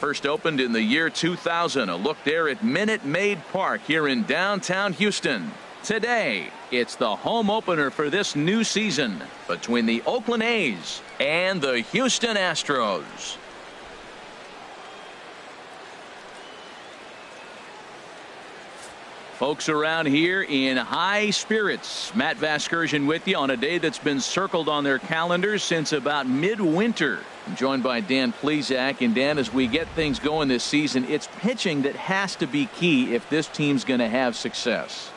First opened in the year 2000. A look there at Minute Maid Park here in downtown Houston. Today, it's the home opener for this new season between the Oakland A's and the Houston Astros. Folks around here in high spirits. Matt Vasgersian with you on a day that's been circled on their calendars since about midwinter. I'm joined by Dan Plesac. And Dan, as we get things going this season, it's pitching that has to be key if this team's going to have success.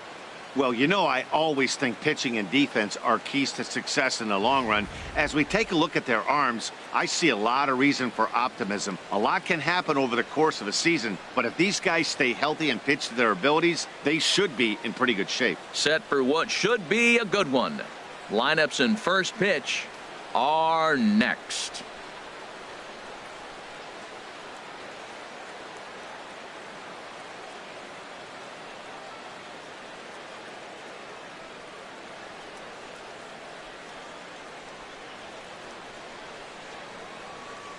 Well, you know, I always think pitching and defense are keys to success in the long run. As we take a look at their arms, I see a lot of reason for optimism. A lot can happen over the course of a season, but if these guys stay healthy and pitch to their abilities, they should be in pretty good shape. Set for what should be a good one. Lineups and first pitch are next.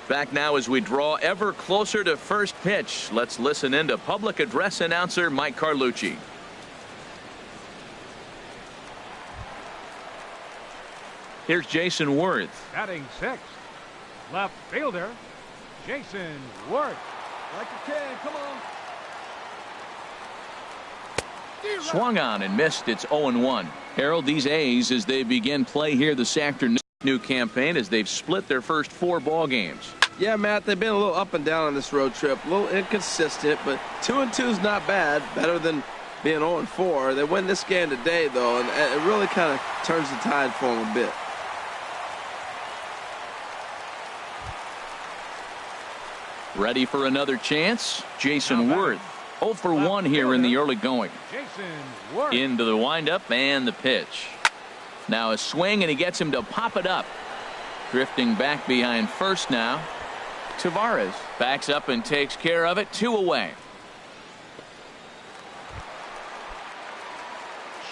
Back now as we draw ever closer to first pitch. Let's listen in to public address announcer Mike Carlucci. Here's Jason Worth. Batting sixth, left fielder, Jason Worth. Like you can, come on. Swung on and missed. It's 0-1. Harold, these A's, as they begin play here this afternoon, new campaign as they've split their first 4 ball games. Yeah, Matt, they've been a little up and down on this road trip, a little inconsistent, but 2-2 is not bad, better than being 0-4. They win this game today, though, and it really kind of turns the tide for them a bit. Ready for another chance? Jason Worth. 0 for 1 here in the early going. Into the windup and the pitch. Now a swing, and he gets him to pop it up. Drifting back behind first now. Tavares backs up and takes care of it. 2 away.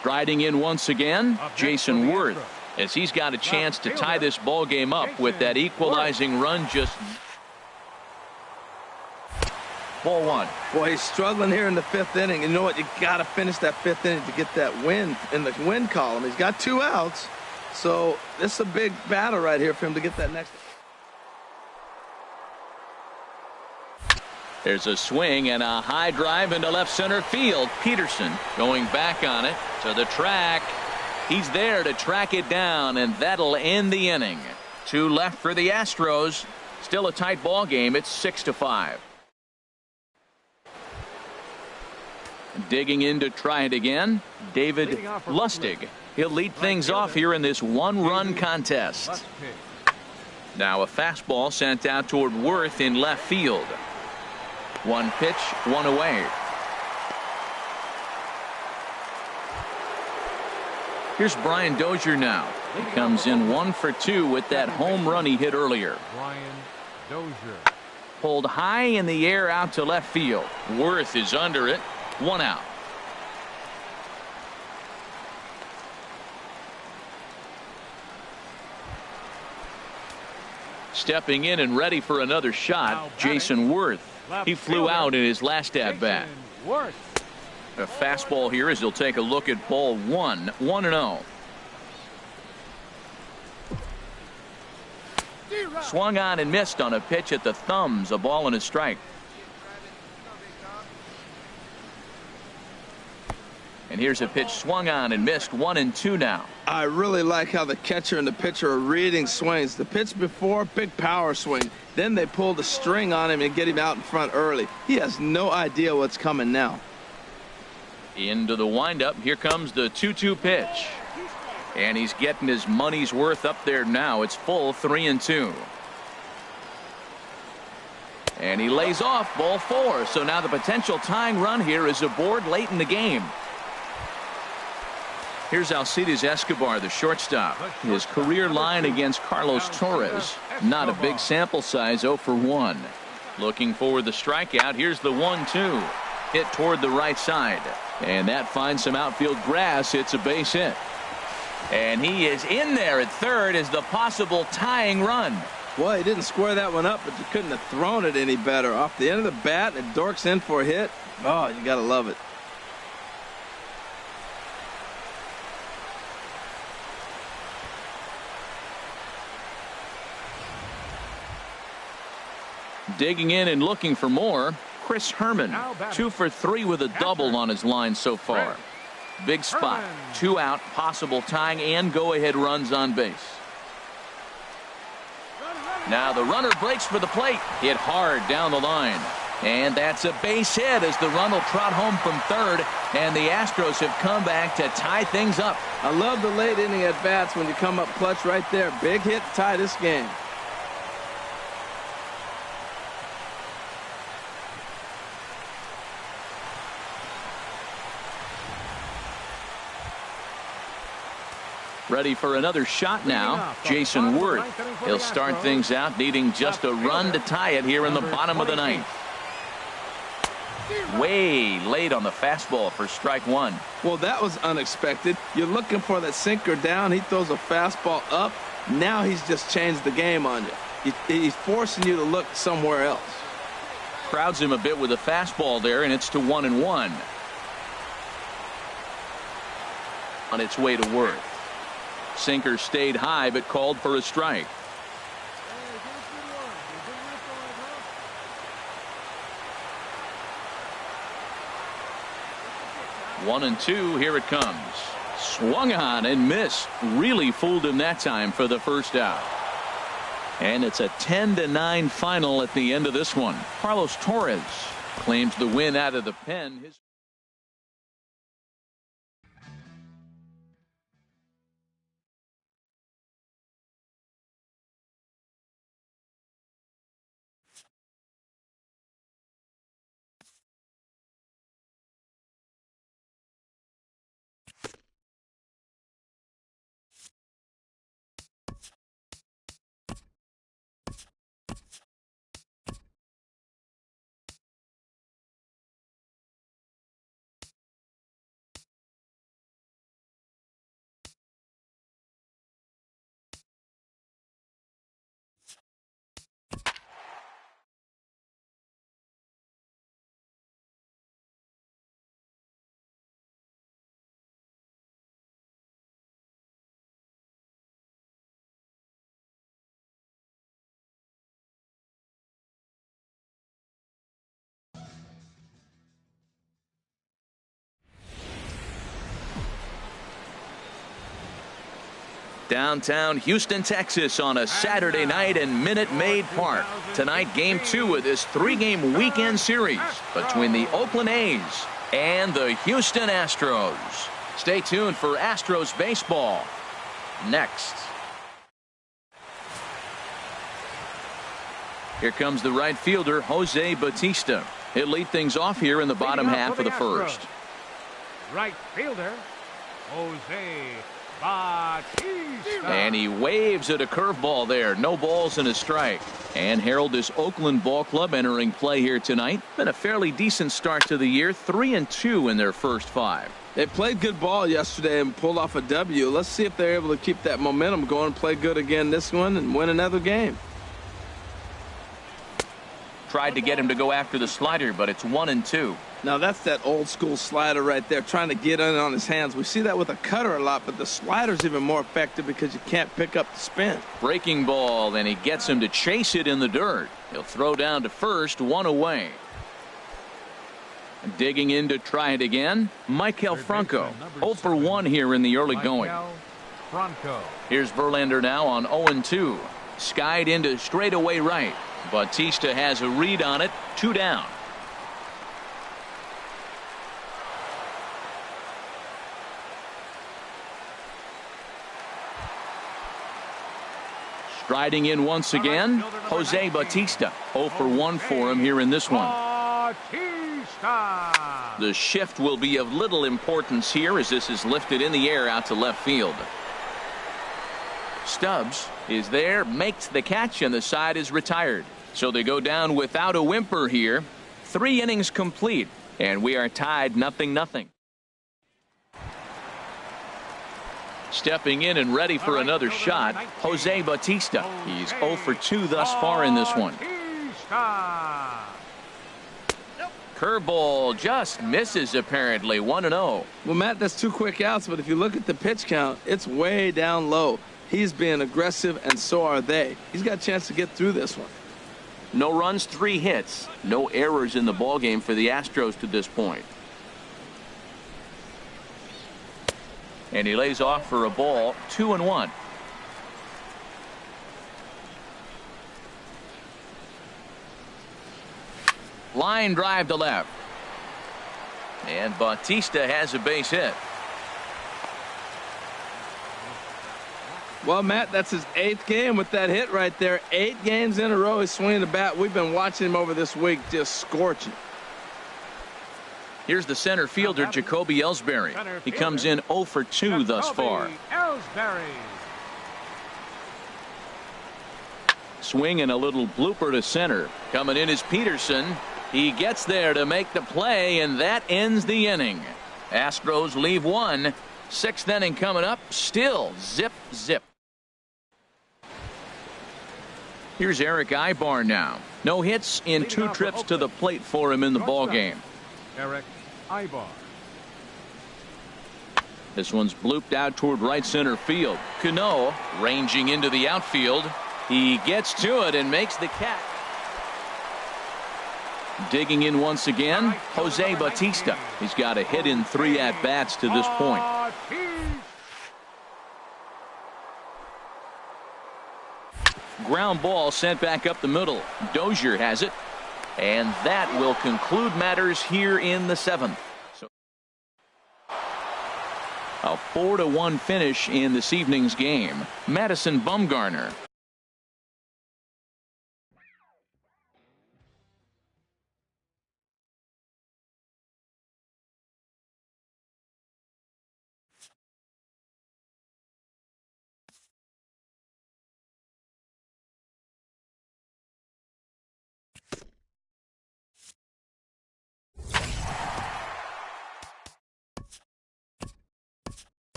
Striding in once again, Jason Worth, as he's got a chance to tie this ball game up with that equalizing run. Just ball 1. Boy, he's struggling here in the 5th inning. You know what? You got to finish that 5th inning to get that win in the win column. He's got 2 outs, so this is a big battle right here for him to get that next. There's a swing and a high drive into left center field. Peterson going back on it to the track. He's there to track it down, and that'll end the inning. 2 left for the Astros. Still a tight ball game. It's 6-5. Digging in to try it again, David Lustig. He'll lead things off here in this 1-run contest. Now a fastball sent out toward Worth in left field. 1 pitch, 1 away. Here's Brian Dozier now. He comes in 1 for 2 with that home run he hit earlier. Brian Dozier. Pulled high in the air out to left field. Worth is under it. 1 out. Stepping in and ready for another shot, Jason Worth. He flew out in his last at bat. A fastball here as he'll take a look at ball 1. 1-0. Swung on and missed on a pitch at the thumbs. A ball and a strike. And here's a pitch swung on and missed. 1-2 now. I really like how the catcher and the pitcher are reading swings. The pitch before, big power swing. Then they pull the string on him and get him out in front early. He has no idea what's coming now. Into the windup. Here comes the 2-2 pitch. And he's getting his money's worth up there now. It's full 3-2. And he lays off ball 4. So now the potential tying run here is aboard late in the game. Here's Alcides Escobar, the shortstop. His career line against Carlos Torres. Not a big sample size, 0 for 1. Looking for the strikeout. Here's the 1-2. Hit toward the right side. And that finds some outfield grass. It's a base hit. And he is in there at third as the possible tying run. Well, he didn't square that one up, but you couldn't have thrown it any better. Off the end of the bat, and it dorks in for a hit. Oh, you got to love it. Digging in and looking for more, Chris Herman, 2 for 3 with a double on his line so far. Big spot, 2 out, possible tying and go-ahead runs on base. Now the runner breaks for the plate, hit hard down the line. And that's a base hit as the run will trot home from third, and the Astros have come back to tie things up. I love the late inning at-bats when you come up clutch right there. Big hit to tie this game. Ready for another shot now, Jason Worth. He'll start things out needing just a run to tie it here in the bottom of the ninth. Way late on the fastball for strike one. Well, that was unexpected. You're looking for that sinker down. He throws a fastball up. Now he's just changed the game on you. He's forcing you to look somewhere else. Crowds him a bit with a fastball there, and it's to 1-1. On its way to Worth. Sinker stayed high but called for a strike. One and two, here it comes. Swung on and missed. Really fooled him that time for the first out. And it's a 10-9 final at the end of this one. Carlos Torres claims the win out of the pen. Downtown Houston, Texas on a Saturday night in Minute Maid Park. Tonight, game 2 of this 3-game weekend series between the Oakland A's and the Houston Astros. Stay tuned for Astros baseball next. Here comes the right fielder, Jose Bautista. He'll lead things off here in the bottom half of the first. Right fielder, Jose Bautista. And he waves at a curveball there. No balls and a strike. And Harold, this Oakland ball club entering play here tonight. Been a fairly decent start to the year. 3-2 in their first 5. They played good ball yesterday and pulled off a W. Let's see if they're able to keep that momentum going, play good again this one, and win another game. Tried to get him to go after the slider, but it's 1-2. Now that's that old school slider right there, trying to get in on his hands. We see that with a cutter a lot, but the slider's even more effective because you can't pick up the spin. Breaking ball, and he gets him to chase it in the dirt. He'll throw down to first, 1 away. Digging in to try it again, Michael Franco. 0 for 1 here in the early going. Here's Verlander now on 0-2. Skied into straightaway right. Bautista has a read on it. 2 down. Striding in once again, Jose Bautista. 0 for 1 for him here in this one. The shift will be of little importance here as this is lifted in the air out to left field. Stubbs is there, makes the catch, and the side is retired. So they go down without a whimper here. 3 innings complete, and we are tied 0-0. Stepping in and ready for another shot, Jose Bautista. He's 0 for 2 thus far in this one. Curveball just misses apparently. 1-0. Well, Matt, that's 2 quick outs, but if you look at the pitch count, it's way down low. He's being aggressive, and so are they. He's got a chance to get through this one. No runs, 3 hits. No errors in the ballgame for the Astros to this point. And he lays off for a ball. 2-1. Line drive to left. And Bautista has a base hit. Well, Matt, that's his 8th game with that hit right there. 8 games in a row he's swinging the bat. We've been watching him over this week just scorching. Here's the center fielder, Jacoby Ellsbury. He comes in 0 for 2 thus far. Swing and a little blooper to center. Coming in is Peterson. He gets there to make the play, and that ends the inning. Astros leave 1. 6th inning coming up. Still zip, zip. Here's Eric Ibar now. No hits in 2 trips to the plate for him in the ballgame. Eric Ibar. This one's blooped out toward right center field. Cano ranging into the outfield. He gets to it and makes the catch. Digging in once again, Jose Bautista. He's got a hit in 3 at-bats to this point. Ground ball sent back up the middle. Dozier has it. And that will conclude matters here in the 7th. So a 4-1 finish in this evening's game. Madison Bumgarner.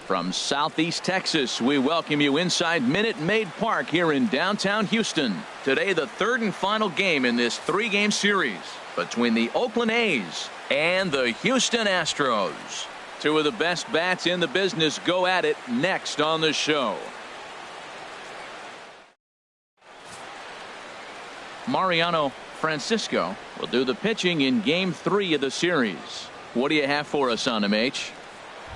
From Southeast Texas, we welcome you inside Minute Maid Park here in downtown Houston. Today, the 3rd and final game in this 3-game series between the Oakland A's and the Houston Astros. 2 of the best bats in the business go at it next on the show. Mariano Francisco will do the pitching in Game 3 of the series. What do you have for us on him, H?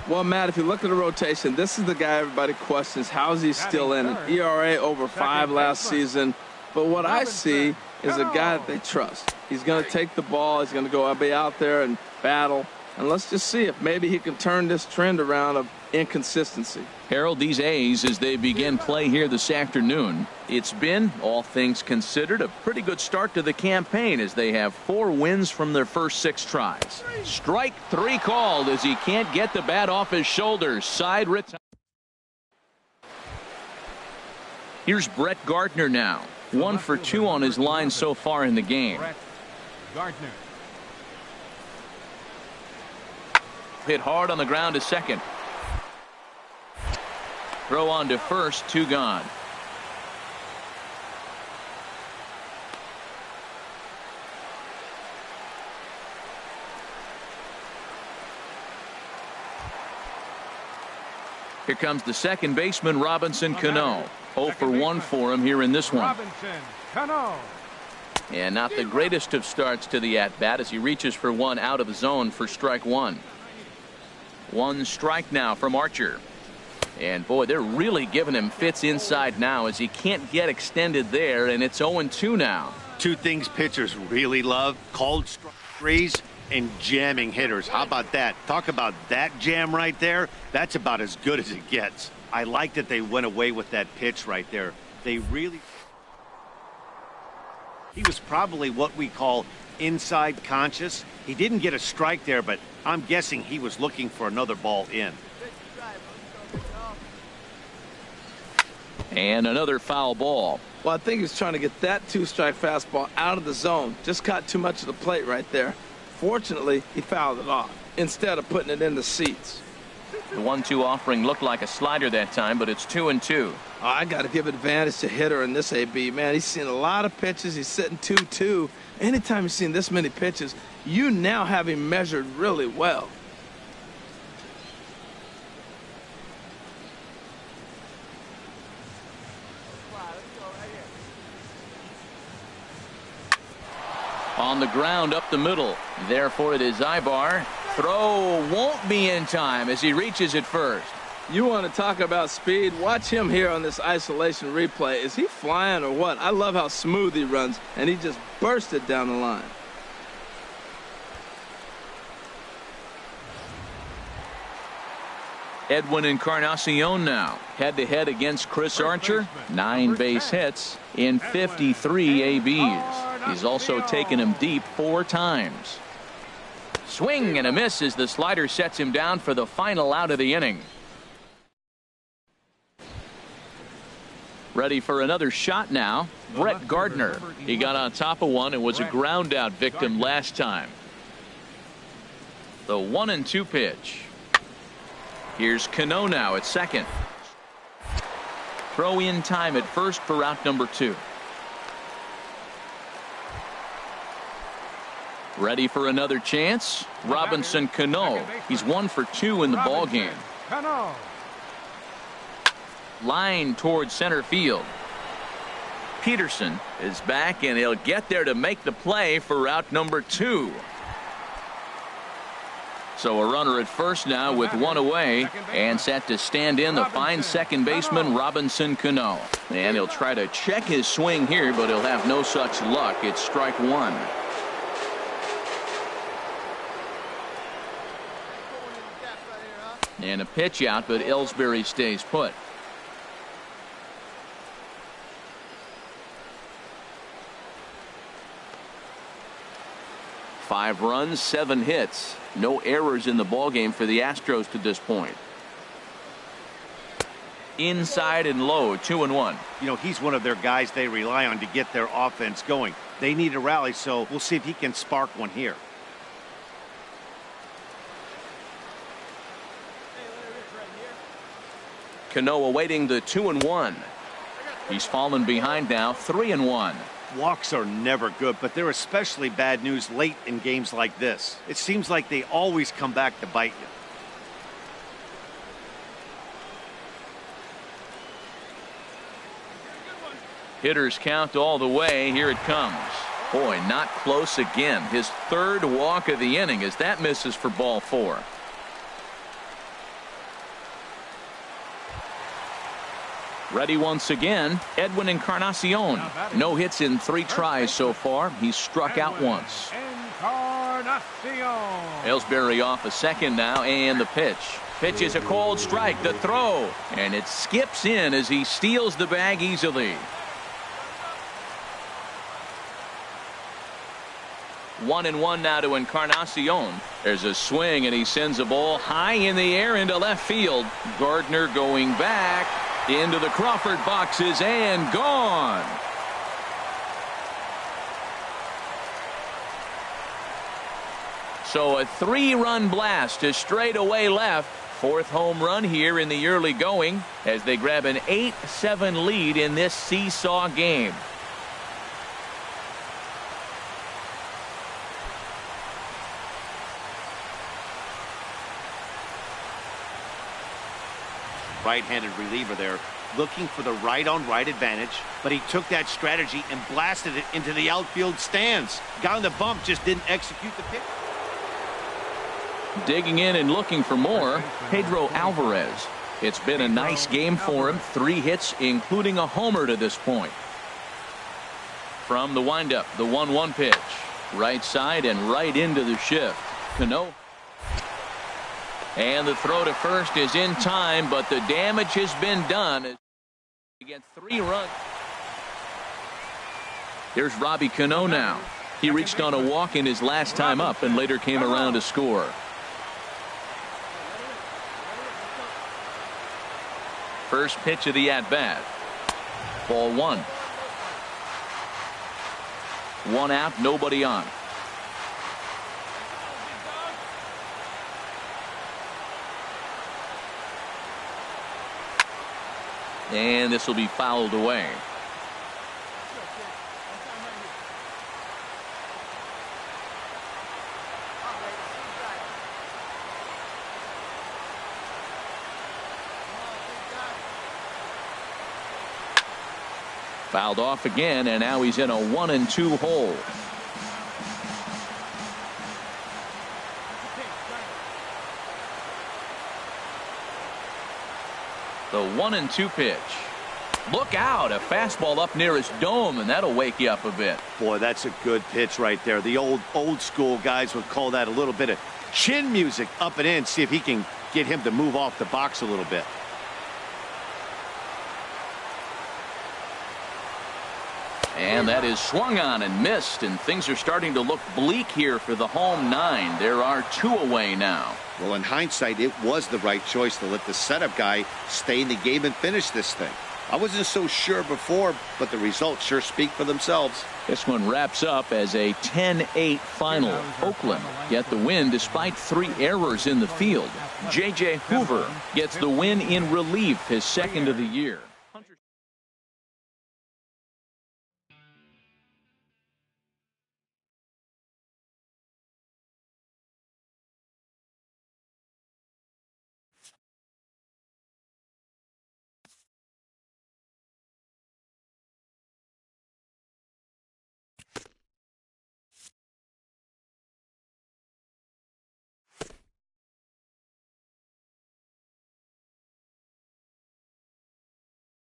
Well, Matt, if you look at the rotation, this is the guy everybody questions. How is he still in it? ERA over 5 last season. But what I see is a guy that they trust. He's going to take the ball. He's going to go be out there and battle. And let's just see if maybe he can turn this trend around of inconsistency. Harold, these A's, as they begin play here this afternoon, it's been, all things considered, a pretty good start to the campaign as they have 4 wins from their first 6 tries. Strike 3 called as he can't get the bat off his shoulders. Side retire. Here's Brett Gardner now. 1 for 2 on his line so far in the game. Brett Gardner. Hit hard on the ground to second. Throw on to first, 2 gone. Here comes the second baseman, Robinson Cano. 0 for 1 for him here in this one. Robinson Cano. And not the greatest of starts to the at-bat as he reaches for 1 out of the zone for strike 1. 1 strike now from Archer. And boy, they're really giving him fits inside now as he can't get extended there, and it's 0-2 now. 2 things pitchers really love: called strike threes and jamming hitters. How about that? Talk about that jam right there. That's about as good as it gets. I like that they went away with that pitch right there. They really... He was probably what we call inside conscious. He didn't get a strike there, but I'm guessing he was looking for another ball in. And another foul ball. Well, I think he's trying to get that two-strike fastball out of the zone. Just caught too much of the plate right there. Fortunately, he fouled it off instead of putting it in the seats. The 1-2 offering looked like a slider that time, but it's 2-2. Oh, I got to give advantage to hitter in this AB. Man, he's seen a lot of pitches. He's sitting 2-2. Anytime you've seen this many pitches, you now have him measured really well. On the ground up the middle. Therefore, it is Ibar. Throw won't be in time as he reaches it first. You want to talk about speed? Watch him here on this isolation replay. Is he flying or what? I love how smooth he runs, and he just bursted down the line. Edwin Encarnacion now head-to-head against Chris Archer. 9 base hits in 53 ABs. He's also taken him deep 4 times. Swing and a miss as the slider sets him down for the final out of the inning. Ready for another shot now. Brett Gardner. He got on top of one and was a ground out victim last time. The 1-2 pitch. Here's Cano now at second. Throw in time at first for out number 2. Ready for another chance. Robinson Cano. He's 1 for 2 in the ball game. Line towards center field. Peterson is back and he'll get there to make the play for out number 2. So a runner at first now with 1 away and set to stand in the fine second baseman Robinson Cano. And he'll try to check his swing here, but he'll have no such luck. It's strike 1. And a pitch out, but Ellsbury stays put. Five runs, 7 hits. No errors in the ballgame for the Astros to this point. Inside and low, 2-1. You know, he's one of their guys they rely on to get their offense going. They need a rally, so we'll see if he can spark one here. Cano awaiting the 2-1. He's fallen behind now, 3-1. Walks are never good, but they're especially bad news late in games like this. It seems like they always come back to bite you. Hitters count all the way. Here it comes. Boy, not close again. His 3rd walk of the inning as that misses for ball 4. Ready once again, Edwin Encarnacion. No hits in 3 tries so far. He's struck out once. Ellsbury off a second now, and the pitch. Pitch is a cold strike. The throw, and it skips in as he steals the bag easily. 1-1 now to Encarnacion. There's a swing, and he sends a ball high in the air into left field. Gardner going back into the Crawford boxes and gone. So a 3-run blast to straightaway left. 4th home run here in the early going as they grab an 8-7 lead in this seesaw game. Right-handed reliever there, looking for the right-on-right advantage, but he took that strategy and blasted it into the outfield stands. Got on the bump, just didn't execute the pitch. Digging in and looking for more, Pedro Alvarez. It's been a nice game for him. 3 hits, including a homer to this point. From the windup, the 1-1 pitch. Right side and right into the shift. Cano. And the throw to first is in time, but the damage has been done. Again, 3 runs. Here's Robbie Cano now. He reached on a walk in his last time up and later came around to score. First pitch of the at-bat. Ball 1. 1 out, nobody on. And this will be fouled away. Fouled off again, and now he's in a 1-2 hole. The 1-2 pitch. Look out, a fastball up near his dome, and that'll wake you up a bit. Boy, that's a good pitch right there. The old school guys would call that a little bit of chin music up and in. See if he can get him to move off the box a little bit. And that is swung on and missed, and things are starting to look bleak here for the home 9. There are 2 away now. Well, in hindsight, it was the right choice to let the setup guy stay in the game and finish this thing. I wasn't so sure before, but the results sure speak for themselves. This one wraps up as a 10-8 final. Oakland get the win despite 3 errors in the field. J.J. Hoover gets the win in relief, his second of the year.